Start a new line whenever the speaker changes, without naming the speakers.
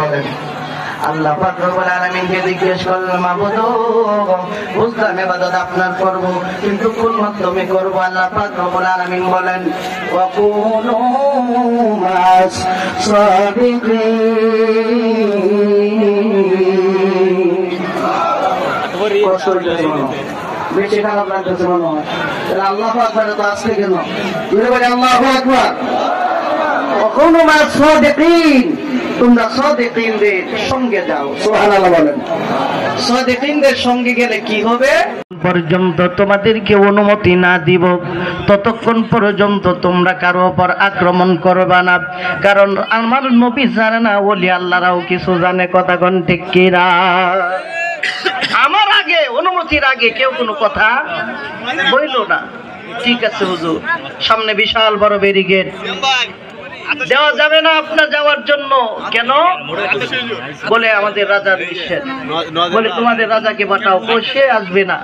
বলেন। আল্লাহ পাক রব্বুল আলামিনকে জিজ্ঞেস করলাম, মাবুদ বুঝলাম ইবাদত আপনার করব, কিন্তু কোন মাধ্যমে করব? আল্লাহ পাক রব্বুল আলামিন বলেন, ওয়াকুনু মাস সাদিকিন। বেশি খারাপ লাগতেছে মনে হয়, তাহলে আল্লাহু আকবার তো আসছে কেন? বলে বলে আল্লাহু আকবার। ওয়াকুনু মাস সাদিকিন, তোমরা সাদিকিনদের সঙ্গে যাও। সুবহানাল্লাহ বলেন। সাদিকিনদের সঙ্গে গেলে কি হবে? পর্যন্ত তোমাদেরকে অনুমতি না দিব ততক্ষণ পর্যন্ত তোমরা কারো উপর আক্রমণ করবা না, কারণ আমার নবী জানে না, ওলি আল্লাহরাও কিছু জানে। কথা কোন ঠিক কিনা? আমার আগে, অনুমতির আগে কেউ কোনো কথা বইল না। ঠিক আছে হুজুর, সামনে বিশাল বড় ব্যারিকেড, দেওয়া যাবে না আপনার যাওয়ার জন্য। কেন? বলে আমাদের রাজার নিষেধ। বলে তোমাদের রাজাকে পাঠাও, সে আসবে না।